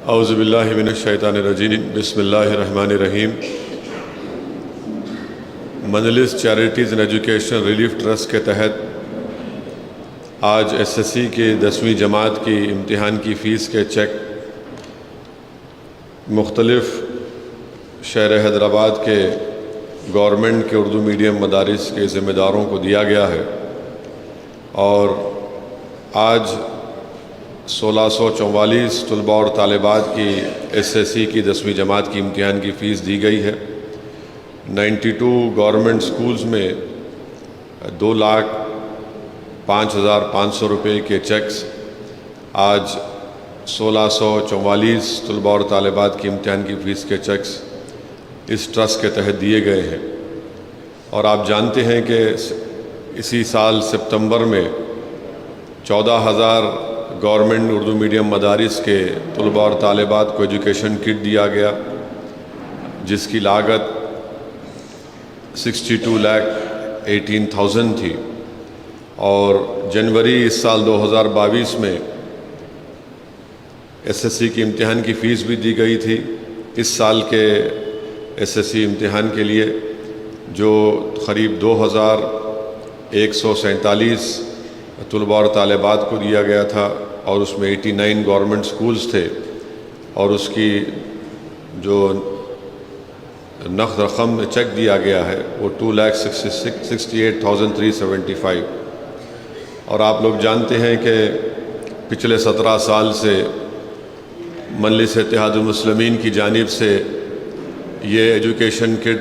اعوذ باللہ من الشیطان الرجیم بسم اللہ الرحمن الرحیم۔ مجلس charities and education relief trust کے تحت آج ایس ایس سی کے 10ویں جماعت کی امتحان کی فیس کے چیک مختلف شہر حیدرآباد کے گورنمنٹ کے اردو میڈیم مدارس کے ذمہ داروں کو دیا گیا ہے، اور آج 1644 طلباء اور طالبات کی ایس ایس سی کی 10ویں جماعت کی امتحان کی فیس دی گئی ہے۔ 92 گورنمنٹ سکولز میں 2,05,500 روپے کے چیکس آج 1644 طلباء اور طالبات کی امتحان کی فیس کے چیکس اس ٹرسٹ کے تحت دیے گئے ہیں۔ اور آپ جانتے ہیں کہ اسی سال سپتمبر میں 14,000 گورنمنٹ اردو میڈیم مدارس کے طلباء اور طالبات کو ایجوکیشن کٹ دیا گیا، جس کی لاگت 62,18,000 تھی، اور جنوری اس سال 2022 میں ایس ایس سی کی امتحان کی فیس بھی دی گئی تھی اس سال کے ایس ایس سی امتحان کے لیے، جو قریب 2,147 طلباء اور طالبات کو دیا گیا تھا، اور اس میں 89 گورنمنٹ سکولز تھے، اور اس کی جو نقد رقم چیک دیا گیا ہے وہ 2,68,375۔ اور آپ لوگ جانتے ہیں کہ پچھلے 17 سال سے مجلس اتحاد المسلمین کی جانب سے یہ ایجوکیشن کٹ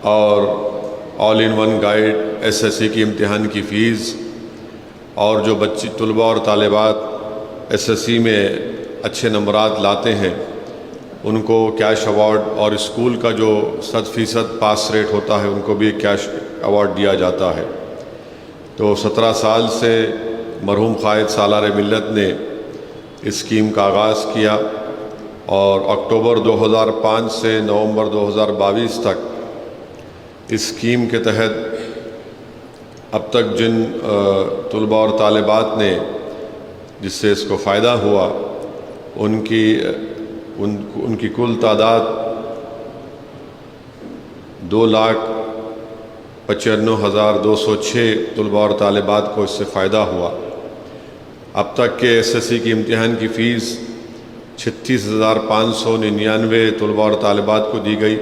اور all in one guide S S C کی امتحان کی فیس، اور جو طلباء اور طالبات ایس ایس سی میں اچھے نمبرات لاتے ہیں ان کو کیش ایوارڈ، اور اسکول کا جو 100% پاس ریٹ ہوتا ہے ان کو بھی کیش ایوارڈ دیا جاتا ہے۔ تو 17 سال سے مرحوم قائد سالار ملت نے اس اسکیم کا آغاز کیا، اور اکتوبر 2005 سے نومبر 2022 تک اس اسکیم کے تحت اب تک جن طلباء اور طالبات نے جس سے اس کو فائدہ ہوا ان کی کل تعداد 2,95,206 طلباء اور طالبات کو اس سے فائدہ ہوا۔ اب تک کے ایس ایس سی کی امتحان کی فیس 36,599 طلباء اور طالبات کو دی گئی۔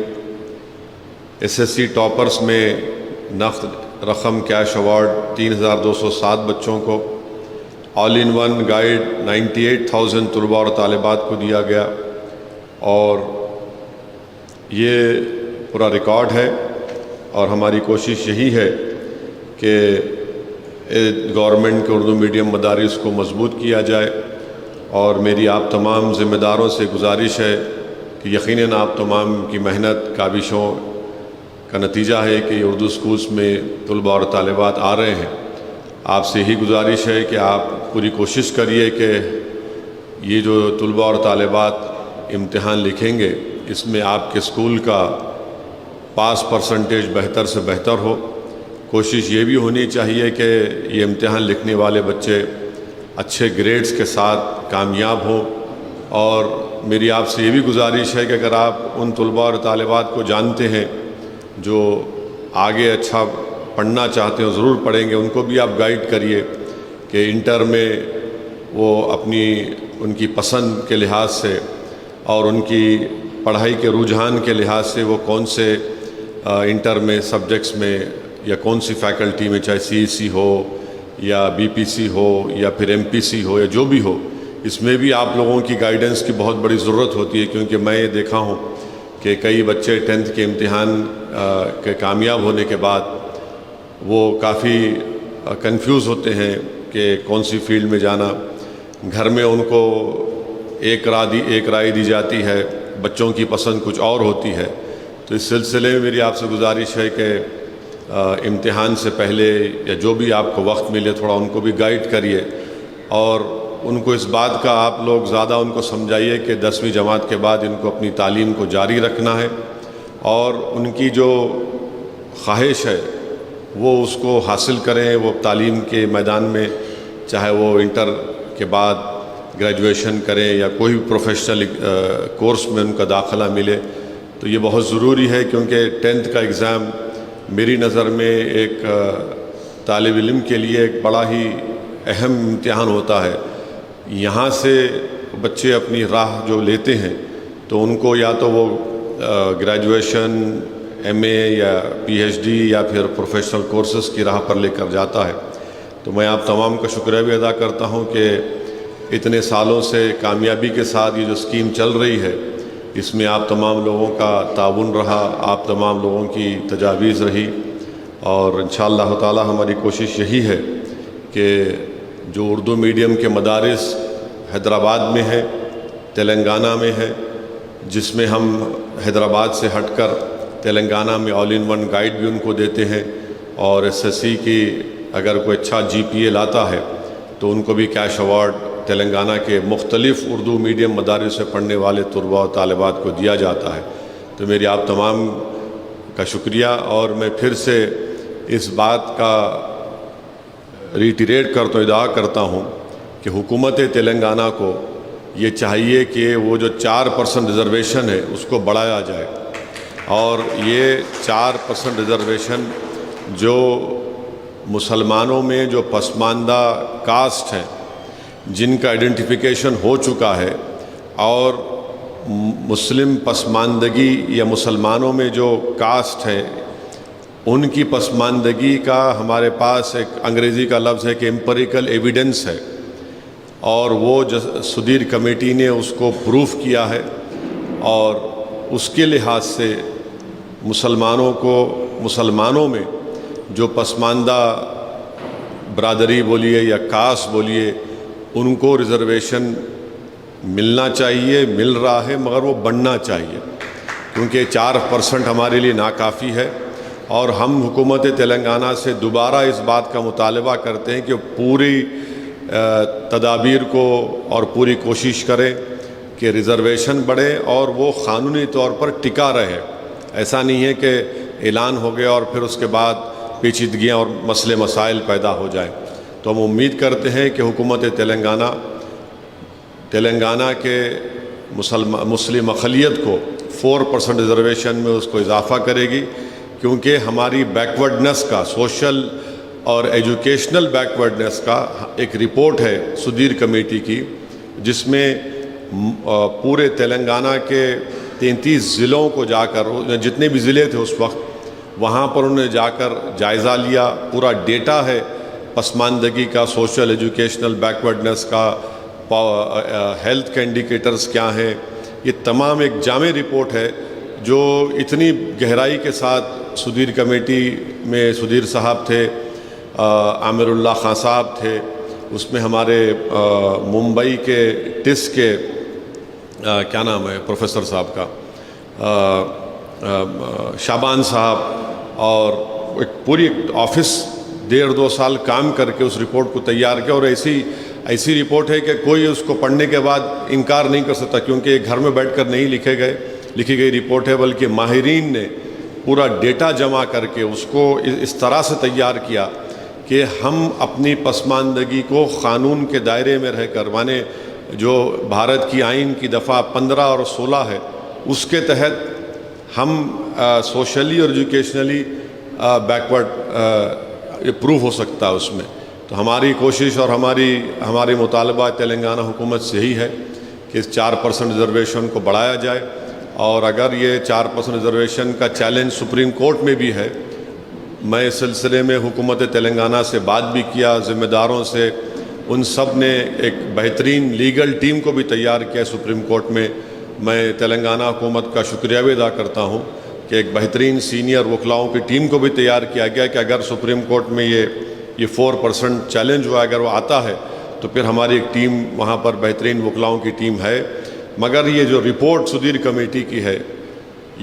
ایس ایس سی ٹاپرز میں نقد رقم کیش ایوارڈ 3,207 بچوں کو، آل ان ون گائیڈ 98,000 طلباء اور طالبات کو دیا گیا، اور یہ پورا ریکارڈ ہے، اور ہماری کوشش یہی ہے کہ گورنمنٹ کے اردو میڈیم مدارس کو مضبوط کیا جائے، اور میری آپ تمام ذمہ داروں سے گزارش ہے کہ یقیناً آپ تمام کی محنت کاوشوں کا نتیجہ ہے کہ یہ اردو سکولز میں طلباء اور طالبات آ رہے ہیں۔ آپ سے یہی گزارش ہے کہ آپ پوری کوشش کریے کہ یہ جو طلباء اور طالبات امتحان لکھیں گے اس میں آپ کے اسکول کا پاس پرسنٹیج بہتر سے بہتر ہو۔ کوشش یہ بھی ہونی چاہیے کہ یہ امتحان لکھنے والے بچے اچھے گریڈز کے ساتھ کامیاب ہوں، اور میری آپ سے یہ بھی گزارش ہے کہ اگر آپ ان طلباء اور طالبات کو جانتے ہیں جو آگے اچھا پڑھنا چاہتے ہیں، ضرور پڑھیں گے، ان کو بھی آپ گائیڈ کریے کہ انٹر میں وہ ان کی پسند کے لحاظ سے اور ان کی پڑھائی کے رجحان کے لحاظ سے وہ کون سے انٹر میں سبجیکٹس میں یا کون سی فیکلٹی میں، چاہے سی ای سی ہو یا بی پی سی ہو یا پھر ایم پی سی ہو یا جو بھی ہو، اس میں بھی آپ لوگوں کی گائیڈنس کی بہت بڑی ضرورت ہوتی ہے، کیونکہ میں یہ دیکھا ہوں کہ کئی بچے 10th کے امتحان کے کامیاب ہونے کے بعد وہ کافی کنفیوز ہوتے ہیں کہ کون سی فیلڈ میں جانا۔ گھر میں ان کو ایک رائے دی جاتی ہے، بچوں کی پسند کچھ اور ہوتی ہے۔ تو اس سلسلے میں میری آپ سے گزارش ہے کہ امتحان سے پہلے یا جو بھی آپ کو وقت ملے تھوڑا ان کو بھی گائیڈ کریے، اور ان کو اس بات کا آپ لوگ زیادہ ان کو سمجھائیے کہ 10ویں جماعت کے بعد ان کو اپنی تعلیم کو جاری رکھنا ہے، اور ان کی جو خواہش ہے وہ اس کو حاصل کریں۔ وہ تعلیم کے میدان میں چاہے وہ انٹر کے بعد گریجویشن کریں یا کوئی بھی پروفیشنل کورس میں ان کا داخلہ ملے تو یہ بہت ضروری ہے، کیونکہ 10th کا ایگزام میری نظر میں ایک طالب علم کے لیے ایک بڑا ہی اہم امتحان ہوتا ہے۔ یہاں سے بچے اپنی راہ جو لیتے ہیں تو ان کو یا تو وہ گریجویشن، MA یا PhD یا پھر پروفیشنل کورسز کی راہ پر لے کر جاتا ہے۔ تو میں آپ تمام کا شکریہ بھی ادا کرتا ہوں کہ اتنے سالوں سے کامیابی کے ساتھ یہ جو اسکیم چل رہی ہے اس میں آپ تمام لوگوں کا تعاون رہا، آپ تمام لوگوں کی تجاویز رہی، اور انشاءاللہ تعالی ہماری کوشش یہی ہے کہ جو اردو میڈیم کے مدارس حیدرآباد میں ہے، تلنگانہ میں ہے، جس میں ہم حیدرآباد سے ہٹ کر تلنگانہ میں آل ان ون گائیڈ بھی ان کو دیتے ہیں، اور SSC کی اگر کوئی اچھا GPA لاتا ہے تو ان کو بھی کیش ایوارڈ تلنگانہ کے مختلف اردو میڈیم مدارس سے پڑھنے والے طلباء و طالبات کو دیا جاتا ہے۔ تو میری آپ تمام کا شکریہ، اور میں پھر سے اس بات کا ریٹریٹ کرتا ہوں، ادعا کرتا ہوں کہ حکومت تلنگانہ کو یہ چاہیے کہ وہ جو 4% ریزرویشن ہے اس کو بڑھایا جائے، اور یہ 4% ریزرویشن جو مسلمانوں میں جو پسماندہ کاسٹ ہیں جن کا آئیڈینٹیفیکیشن ہو چکا ہے، اور مسلم پسماندگی یا مسلمانوں میں جو کاسٹ ہے ان کی پسماندگی کا ہمارے پاس ایک انگریزی کا لفظ ہے کہ امپیریکل ایویڈنس ہے، اور وہ سدھیر کمیٹی نے اس کو پروف کیا ہے، اور اس کے لحاظ سے مسلمانوں میں جو پسماندہ برادری بولیے یا کاسٹ بولیے ان کو ریزرویشن ملنا چاہیے، مل رہا ہے، مگر وہ بڑھنا چاہیے، کیونکہ 4% ہمارے لیے ناکافی ہے، اور ہم حکومت تلنگانہ سے دوبارہ اس بات کا مطالبہ کرتے ہیں کہ پوری تدابیر کو اور پوری کوشش کریں کہ ریزرویشن بڑھے اور وہ قانونی طور پر ٹکا رہے۔ ایسا نہیں ہے کہ اعلان ہو گیا اور پھر اس کے بعد پیچیدگیاں اور مسئلے مسائل پیدا ہو جائیں۔ تو ہم امید کرتے ہیں کہ حکومت تلنگانہ کے مسلم اقلیت کو 4% ریزرویشن میں اس کو اضافہ کرے گی، کیونکہ ہماری بیکورڈنس کا، سوشل اور ایجوکیشنل بیکورڈنس کا ایک رپورٹ ہے سدھیر کمیٹی کی، جس میں پورے تلنگانہ کے 33 ضلعوں کو جا کر، جتنے بھی ضلع تھے اس وقت، وہاں پر انہوں نے جا کر جائزہ لیا، پورا ڈیٹا ہے پسماندگی کا، سوشل ایجوکیشنل بیکورڈنس کا، ہیلتھ کے انڈیکیٹرز کیا ہیں، یہ تمام ایک جامع رپورٹ ہے جو اتنی گہرائی کے ساتھ سدھیر کمیٹی میں سدھیر صاحب تھے، عامر اللہ خان صاحب تھے، اس میں ہمارے ممبئی کے ٹس کے کیا نام ہے پروفیسر صاحب کا، شابان صاحب، اور ایک پوری آفس 1.5-2 سال کام کر کے اس رپورٹ کو تیار کیا، اور ایسی رپورٹ ہے کہ کوئی اس کو پڑھنے کے بعد انکار نہیں کر سکتا، کیونکہ یہ گھر میں بیٹھ کر نہیں لکھی گئی رپورٹ ہے، بلکہ ماہرین نے پورا ڈیٹا جمع کر کے اس کو اس طرح سے تیار کیا کہ ہم اپنی پسماندگی کو قانون کے دائرے میں رہ کر، مانے جو بھارت کی آئین کی دفعہ 15 اور 16 ہے، اس کے تحت ہم سوشلی اور ایجوکیشنلی بیکورڈ پروف ہو سکتا ہے اس میں۔ تو ہماری کوشش اور ہماری مطالبہ تلنگانہ حکومت سے یہی ہے کہ اس 4% ریزرویشن کو بڑھایا جائے، اور اگر یہ 4% ریزرویشن کا چیلنج سپریم کورٹ میں بھی ہے، میں اس سلسلے میں حکومت تلنگانہ سے بات بھی کیا، ذمہ داروں سے، ان سب نے ایک بہترین لیگل ٹیم کو بھی تیار کیا سپریم کورٹ میں۔ میں تلنگانہ حکومت کا شکریہ بھی ادا کرتا ہوں کہ ایک بہترین سینئر وکلاؤں کی ٹیم کو بھی تیار کیا گیا کہ اگر سپریم کورٹ میں یہ 4% چیلنج ہوا، اگر وہ آتا ہے تو پھر ہماری ایک ٹیم وہاں پر بہترین وکلاؤں کی ٹیم ہے۔ مگر یہ جو رپورٹ سدھیر کمیٹی کی ہے،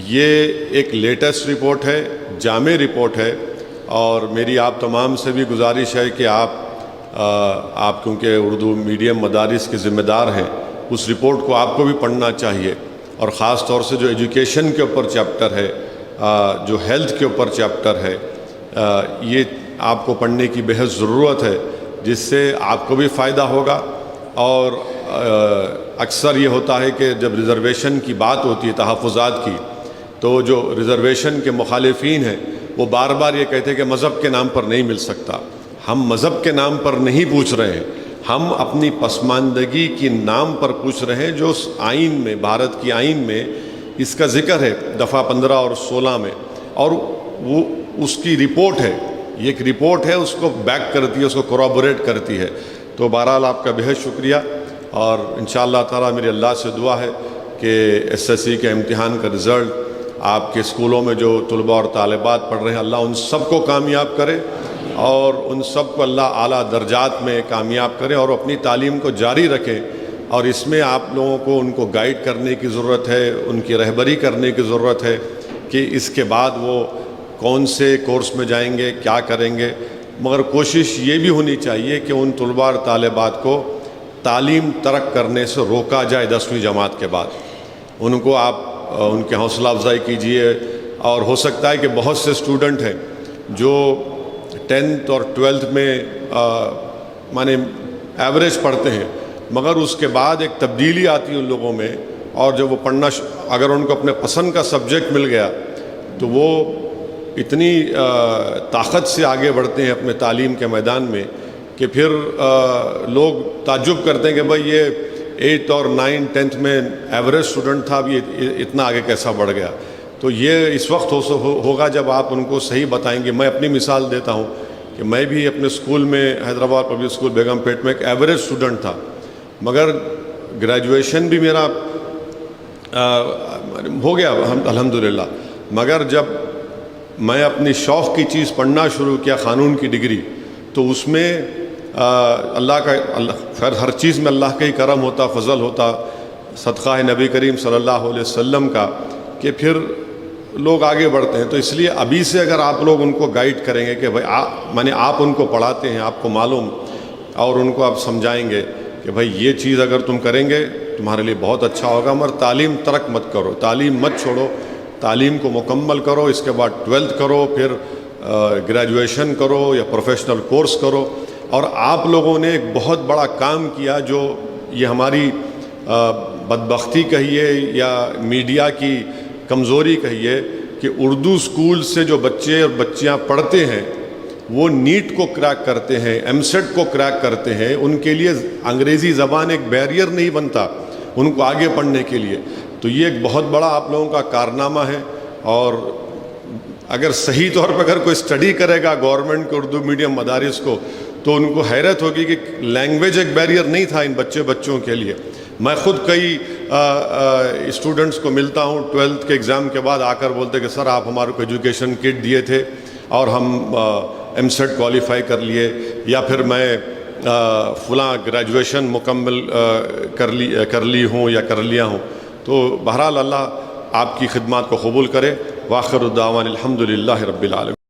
یہ ایک لیٹسٹ رپورٹ ہے، جامع رپورٹ ہے، اور میری آپ تمام سے بھی گزارش ہے کہ آپ کیونکہ اردو میڈیم مدارس کے ذمہ دار ہیں، اس رپورٹ کو آپ کو بھی پڑھنا چاہیے، اور خاص طور سے جو ایجوکیشن کے اوپر چیپٹر ہے، جو ہیلتھ کے اوپر چیپٹر ہے، یہ آپ کو پڑھنے کی بہت ضرورت ہے، جس سے آپ کو بھی فائدہ ہوگا، اور اکثر یہ ہوتا ہے کہ جب ریزرویشن کی بات ہوتی ہے تحفظات کی، تو جو ریزرویشن کے مخالفین ہیں وہ بار بار یہ کہتے ہیں کہ مذہب کے نام پر نہیں مل سکتا۔ ہم مذہب کے نام پر نہیں پوچھ رہے ہیں، ہم اپنی پسماندگی کے نام پر پوچھ رہے ہیں، جو اس آئین میں، بھارت کی آئین میں اس کا ذکر ہے دفعہ 15 اور 16 میں، اور وہ اس کی رپورٹ ہے، یہ ایک رپورٹ ہے، اس کو بیک کرتی ہے، اس کو کورابوریٹ کرتی ہے۔ تو بہرحال آپ کا بہت شکریہ، اور انشاءاللہ تعالیٰ میری اللہ سے دعا ہے کہ SSC کے امتحان کا رزلٹ آپ کے اسکولوں میں جو طلباء اور طالبات پڑھ رہے ہیں، اللہ ان سب کو کامیاب کرے، اور ان سب کو اللہ اعلیٰ درجات میں کامیاب کرے، اور اپنی تعلیم کو جاری رکھیں۔ اور اس میں آپ لوگوں کو ان کو گائیڈ کرنے کی ضرورت ہے، ان کی رہبری کرنے کی ضرورت ہے کہ اس کے بعد وہ کون سے کورس میں جائیں گے، کیا کریں گے۔ مگر کوشش یہ بھی ہونی چاہیے کہ ان طلباء اور طالبات کو تعلیم ترک کرنے سے روکا جائے 10ویں جماعت کے بعد۔ ان کو آپ ان کے حوصلہ افزائی کیجئے، اور ہو سکتا ہے کہ بہت سے اسٹوڈنٹ ہیں جو 10th اور 12th میں مانے ایوریج پڑھتے ہیں، مگر اس کے بعد ایک تبدیلی آتی ہے ان لوگوں میں، اور جب وہ پڑھنا اگر ان کو اپنے پسند کا سبجیکٹ مل گیا تو وہ اتنی طاقت سے آگے بڑھتے ہیں اپنے تعلیم کے میدان میں کہ پھر لوگ تعجب کرتے ہیں کہ بھائی یہ 8th اور 9th 10th میں ایوریج اسٹوڈنٹ تھا، اب یہ اتنا آگے کیسا بڑھ گیا۔ تو یہ اس وقت ہوگا جب آپ ان کو صحیح بتائیں گے۔ میں اپنی مثال دیتا ہوں کہ میں بھی اپنے اسکول میں حیدرآباد پبلک اسکول بیگم پیٹ میں ایک ایوریج اسٹوڈنٹ تھا، مگر گریجویشن بھی میرا ہو گیا الحمدللہ، مگر جب میں اپنی شوق کی چیز پڑھنا شروع کیا، قانون کی ڈگری، تو اس میں اللہ کا خیر ہر چیز میں اللہ کا ہی کرم ہوتا، فضل ہوتا، صدقہ نبی کریم صلی اللہ علیہ وسلم کا، کہ پھر لوگ آگے بڑھتے ہیں۔ تو اس لیے ابھی سے اگر آپ لوگ ان کو گائیڈ کریں گے کہ بھائی آپ ان کو پڑھاتے ہیں، آپ کو معلوم، اور ان کو آپ سمجھائیں گے کہ بھائی یہ چیز اگر تم کریں گے تمہارے لیے بہت اچھا ہوگا، مگر تعلیم ترک مت کرو، تعلیم مت چھوڑو، تعلیم کو مکمل کرو، اس کے بعد 12th کرو، پھر گریجویشن کرو یا پروفیشنل کورس کرو۔ اور آپ لوگوں نے ایک بہت بڑا کام کیا، جو یہ ہماری بدبختی کہیے یا میڈیا کی کمزوری کہیے، کہ اردو اسکول سے جو بچے اور بچیاں پڑھتے ہیں وہ نیٹ کو کریک کرتے ہیں، MSET کو کریک کرتے ہیں، ان کے لیے انگریزی زبان ایک بیریئر نہیں بنتا ان کو آگے پڑھنے کے لیے۔ تو یہ ایک بہت بڑا آپ لوگوں کا کارنامہ ہے، اور اگر صحیح طور پہ اگر کوئی اسٹڈی کرے گا گورنمنٹ کے اردو میڈیم مدارس کو، تو ان کو حیرت ہوگی کہ لینگویج ایک بیریئر نہیں تھا ان بچوں کے لیے۔ میں خود کئی اسٹوڈنٹس کو ملتا ہوں 12th کے ایگزام کے بعد، آ کر بولتے کہ سر آپ ہمارے کو ایجوکیشن کٹ دیے تھے اور ہم MSET کوالیفائی کر لیے، یا پھر میں فلاں گریجویشن مکمل کر لی ہوں یا کر لیا ہوں۔ تو بہرحال اللہ آپ کی خدمات کو قبول کرے۔ وآخر الدعوان الحمدللہ رب العالمین۔